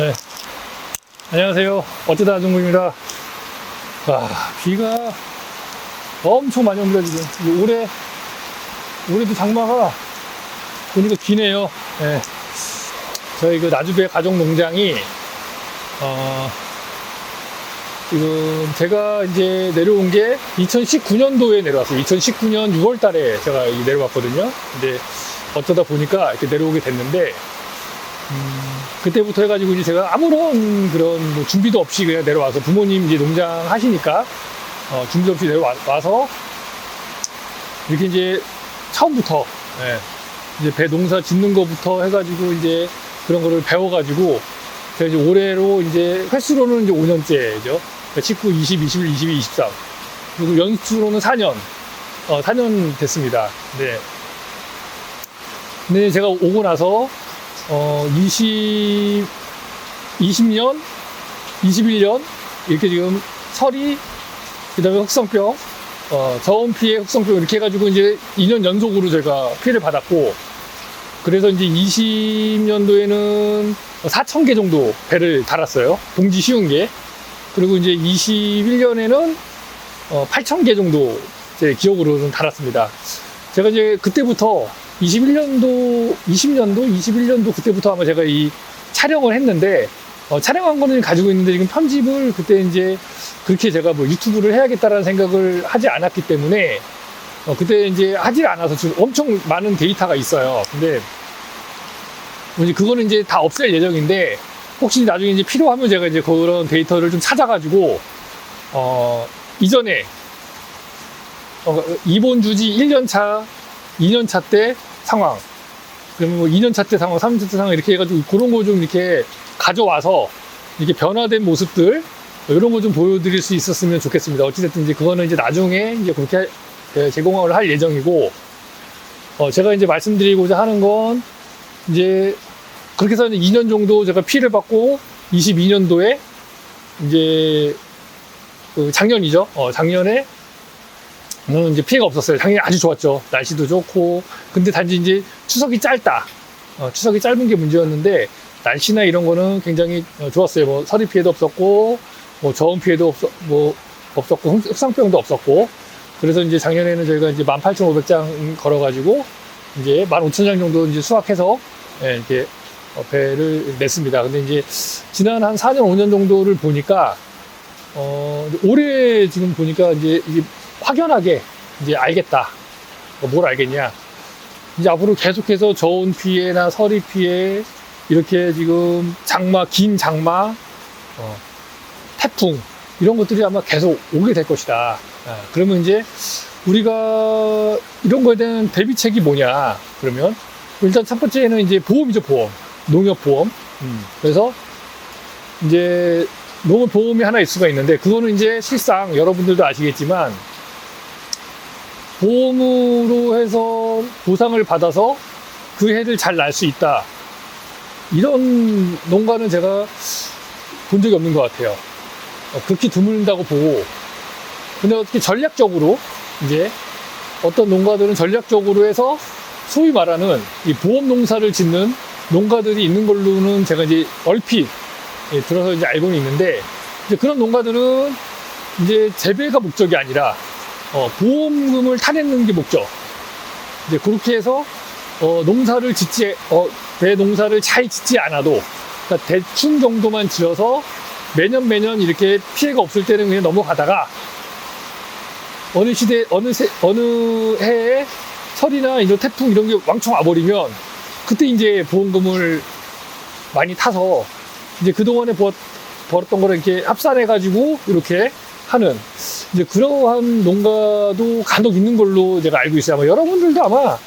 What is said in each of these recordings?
네. 안녕하세요. 어쩌다 중국입니다. 비가 엄청 많이 옵니다, 지금. 올해도 장마가 보니까 기네요. 네. 저희 그 나주배 가족 농장이, 지금 제가 이제 내려온 게 2019년도에 내려왔어요. 2019년 6월 달에 제가 내려왔거든요. 근데 어쩌다 보니까 이렇게 내려오게 됐는데, 그때부터 해가지고 이제 제가 아무런 그런 뭐 준비도 없이 그냥 내려와서 부모님 이제 농장 하시니까, 준비 없이 내려와서 이렇게 이제 처음부터, 예, 이제 배 농사 짓는 거부터 해가지고 이제 그런 거를 배워가지고 제가 이제 올해로 이제 횟수로는 이제 5년째죠. 19, 20, 21, 22, 23. 그리고 연수로는 4년, 4년 됐습니다. 네. 근데 제가 오고 나서 20년, 21년, 이렇게 지금 서리, 그 다음에 흑성병, 저온 피해, 흑성병, 이렇게 해가지고 이제 2년 연속으로 제가 피해를 받았고, 그래서 이제 20년도에는 4,000개 정도 배를 달았어요. 봉지 쉬운 게. 그리고 이제 21년에는 8,000개 정도 제 기억으로는 달았습니다. 제가 이제 그때부터 20년도, 21년도 그때부터 아마 제가 이 촬영을 했는데, 촬영한 거는 가지고 있는데 지금 편집을 그때 이제 그렇게 제가 뭐 유튜브를 해야겠다라는 생각을 하지 않았기 때문에, 그때 이제 하지 않아서 지금 엄청 많은 데이터가 있어요. 근데, 이제 그거는 이제 다 없앨 예정인데, 혹시 나중에 이제 필요하면 제가 이제 그런 데이터를 좀 찾아가지고, 이전에, 이번 주지 1년차, 2년차 때 상황, 그러면 뭐 2년차 때 상황, 3년차 때 상황 이렇게 해가지고 그런 거 좀 이렇게 가져와서 이렇게 변화된 모습들, 이런 거 좀 보여드릴 수 있었으면 좋겠습니다. 어찌됐든 이제 그거는 이제 나중에 이제 그렇게 제공을 할 예정이고, 제가 이제 말씀드리고자 하는 건 이제 그렇게 해서 2년 정도 제가 피해를 받고 22년도에 이제 그 작년이죠. 작년에 이제 피해가 없었어요. 작년에 아주 좋았죠. 날씨도 좋고. 근데 단지 이제 추석이 짧다. 추석이 짧은 게 문제였는데 날씨나 이런 거는 굉장히 좋았어요. 뭐 서리 피해도 없었고, 뭐 저온 피해도 없었고, 흑상병도 없었고. 그래서 이제 작년에는 저희가 이제 18,500장 걸어가지고 이제 15,000장 정도 이제 수확해서 이렇게 배를 냈습니다. 근데 이제 지난 한 4년, 5년 정도를 보니까 올해 지금 보니까 이제 이게 확연하게 이제 알겠다. 뭘 알겠냐. 이제 앞으로 계속해서 저온 피해나 서리 피해, 이렇게 지금 장마, 긴 장마, 태풍, 이런 것들이 아마 계속 오게 될 것이다. 그러면 이제 우리가 이런 거에 대한 대비책이 뭐냐. 그러면 일단 첫 번째는 이제 보험이죠, 보험. 농협보험. 그래서 이제 농업보험이 하나 있을 수가 있는데, 그거는 이제 실상 여러분들도 아시겠지만, 보험으로 해서 보상을 받아서 그 해를 잘 날 수 있다. 이런 농가는 제가 본 적이 없는 것 같아요. 극히 드물다고 보고. 근데 어떻게 전략적으로, 이제 어떤 농가들은 전략적으로 해서 소위 말하는 이 보험 농사를 짓는 농가들이 있는 걸로는 제가 이제 얼핏 들어서 이제 알고는 있는데, 이제 그런 농가들은 이제 재배가 목적이 아니라 보험금을 타내는 게 목적. 이제 그렇게 해서 농사를 짓지, 배 농사를 잘 짓지 않아도, 그러니까 대충 정도만 지어서 매년 이렇게 피해가 없을 때는 그냥 넘어가다가 어느 해에 설이나 이런 태풍 이런 게 왕창 와버리면 그때 이제 보험금을 많이 타서 이제 그동안에 벌었던 거를 이렇게 합산해가지고 이렇게 하는, 이제 그러한 농가도 간혹 있는 걸로 제가 알고 있어요. 아마 여러분들도 아마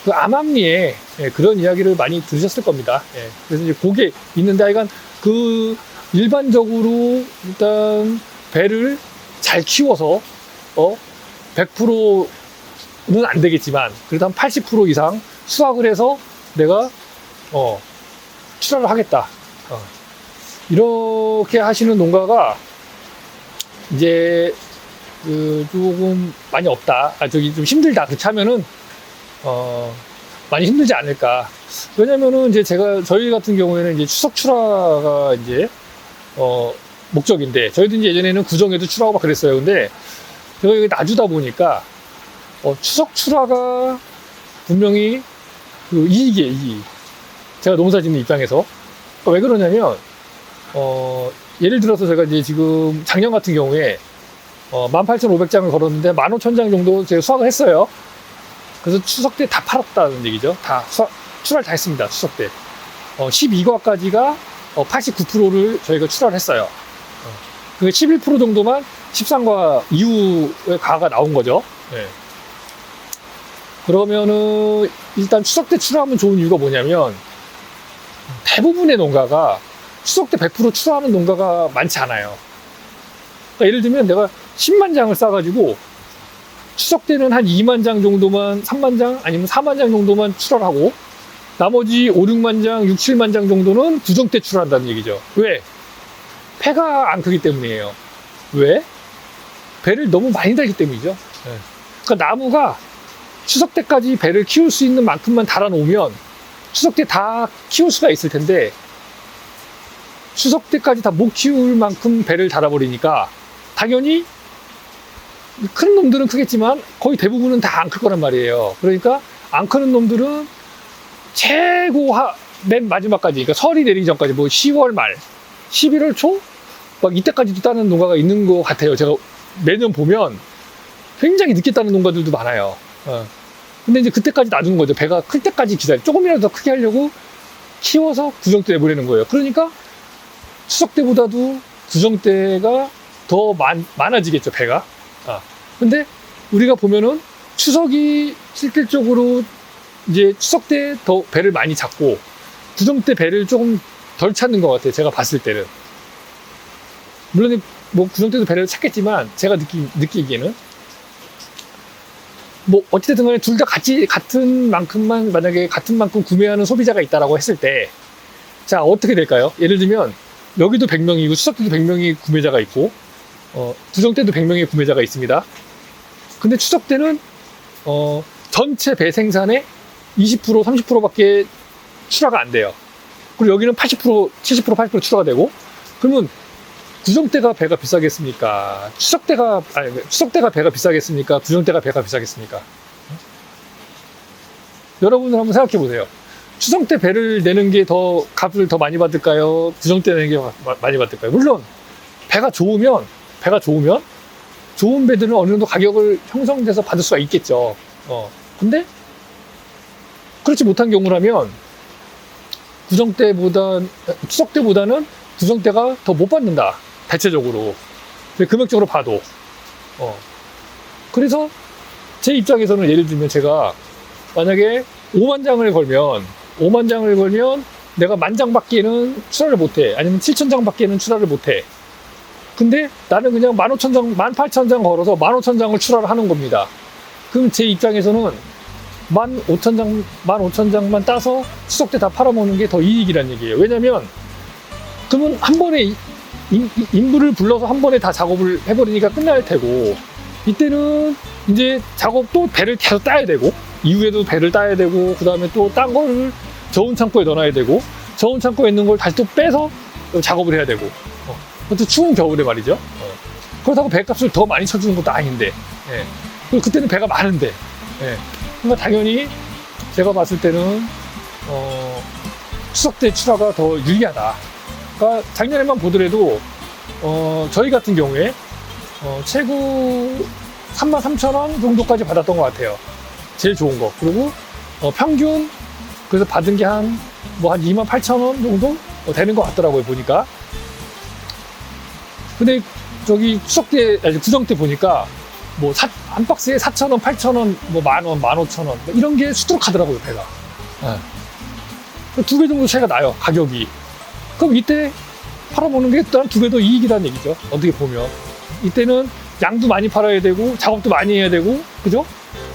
그 암암리에 그런 이야기를 많이 들으셨을 겁니다. 그래서 이제 그게 있는데, 하여간 그 일반적으로 일단 배를 잘 키워서 100%는 안 되겠지만 그래도 한 80% 이상 수확을 해서 내가 출하를 하겠다. 이렇게 하시는 농가가 이제 조금 많이 없다. 좀 힘들다. 그렇게 하면은 많이 힘들지 않을까. 왜냐면은 이제 저희 같은 경우에는 이제 추석 출하가 이제, 목적인데, 저희도 이제 예전에는 구정에도 출하하고 막 그랬어요. 근데 제가 여기 놔주다 보니까, 추석 출하가 분명히 그 이익이에요, 이익. 제가 농사 짓는 입장에서. 그러니까 왜 그러냐면, 예를 들어서 제가 이제 지금 작년 같은 경우에 18,500장을 걸었는데 15,000장 정도 제가 수확을 했어요. 그래서 추석 때 다 팔았다는 얘기죠. 출하를 다 했습니다. 추석 때. 12과까지가 89%를 저희가 출하를 했어요. 그게 11% 정도만 13과 이후에 과가 나온 거죠. 네. 그러면은 일단 추석 때 출하하면 좋은 이유가 뭐냐면 대부분의 농가가 추석 때 100% 출하하는 농가가 많지 않아요. 그러니까 예를 들면 내가 10만 장을 싸가지고 추석 때는 한 2만 장 정도만, 3만 장 아니면 4만 장 정도만 출하를 하고 나머지 5, 6만 장, 6, 7만 장 정도는 구정 때 출하한다는 얘기죠. 왜? 폐가 안 크기 때문이에요. 왜? 배를 너무 많이 달기 때문이죠. 네. 그러니까 나무가 추석 때까지 배를 키울 수 있는 만큼만 달아놓으면 추석 때 다 키울 수가 있을 텐데 추석 때까지 다 못 키울 만큼 배를 달아버리니까 당연히 큰 놈들은 크겠지만 거의 대부분은 다 안 클 거란 말이에요. 그러니까 안 크는 놈들은 최고 맨 마지막까지, 그러니까 설이 내리기 전까지 뭐 10월 말, 11월 초? 막 이때까지도 따는 농가가 있는 것 같아요. 제가 매년 보면 굉장히 늦게 따는 농가들도 많아요. 근데 이제 그때까지 놔두는 거죠. 배가 클 때까지 조금이라도 더 크게 하려고 키워서 구정 때 내보내는 거예요. 그러니까 추석 때보다도 구정 때가 더 많아지겠죠, 배가. 근데 우리가 보면은 추석이 실질적으로 이제 추석 때 더 배를 많이 잡고 구정 때 배를 조금 덜 찾는 것 같아요. 제가 봤을 때는. 물론 뭐 구정 때도 배를 찾겠지만 제가 느끼기에는 뭐 어찌됐든 간에 둘 다 같은 만큼만, 만약에 같은 만큼 구매하는 소비자가 있다라고 했을 때 자, 어떻게 될까요? 예를 들면 여기도 100명이고 추석 때도 100명이 구매자가 있고 구정 때도 100명의 구매자가 있습니다. 근데 추석 때는 전체 배 생산의 20%, 30%밖에 출하가 안 돼요. 그리고 여기는 80%, 70%, 80% 출하가 되고, 그러면 구정 때가 배가 비싸겠습니까? 추석 때가 배가 비싸겠습니까? 구정 때가 배가 비싸겠습니까? 여러분들 한번 생각해 보세요. 추석 때 배를 내는 게 더 값을 더 많이 받을까요? 구정 때 내는 게 많이 받을까요? 물론 배가 좋으면 좋은 배들은 어느 정도 가격을 형성돼서 받을 수가 있겠죠. 근데 그렇지 못한 경우라면 추석 때보다는 구정 때가 더 못 받는다. 대체적으로. 금액적으로 봐도. 그래서 제 입장에서는 예를 들면 제가 만약에 5만 장을 걸면 내가 10,000장 밖에는 출하를 못해. 아니면 7,000장 밖에는 출하를 못해. 근데 나는 그냥 15,000장, 18,000장 걸어서 15,000장을 출하를 하는 겁니다. 그럼 제 입장에서는 15,000장만 따서 추석 때 다 팔아먹는 게 더 이익이란 얘기예요. 왜냐면 그러면 한 번에 인부를 불러서 한 번에 다 작업을 해버리니까 끝날 테고, 이때는 이제 작업도 배를 계속 따야 되고, 이후에도 배를 따야 되고, 그 다음에 또 딴 거를 저온 창고에 넣어놔야 되고, 저온 창고에 있는 걸 다시 또 빼서 작업을 해야 되고, 그것도 추운 겨울에 말이죠. 그렇다고 배값을 더 많이 쳐주는 것도 아닌데, 그리고 그때는 배가 많은데, 그러니까 당연히 제가 봤을 때는 추석 때 출하가 더 유리하다. 그러니까 작년에만 보더라도 저희 같은 경우에 최고 33,000원 정도까지 받았던 것 같아요. 제일 좋은 거. 그리고 평균 그래서 받은 게 한 28,000원 정도 되는 것 같더라고요, 보니까. 근데 저기 추석 때, 구정 때 보니까 한 박스에 4,000원, 8,000원, 10,000원, 15,000원 이런 게 수두룩하더라고요, 배가. 두 배 정도 차이가 나요, 가격이. 그럼 이때 팔아먹는 게 또한 두 배 더 이익이라는 얘기죠, 어떻게 보면. 이때는 양도 많이 팔아야 되고 작업도 많이 해야 되고, 그죠?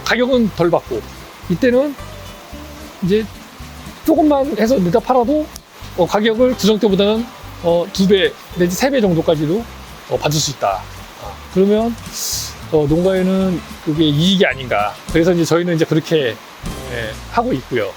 가격은 덜 받고, 이때는 이제 조금만 해서 내다 팔아도 가격을 구정 때보다는 2배 내지 3배 정도까지도 받을 수 있다. 그러면 농가에는 그게 이익이 아닌가. 그래서 이제 저희는 이제 그렇게 예, 하고 있고요.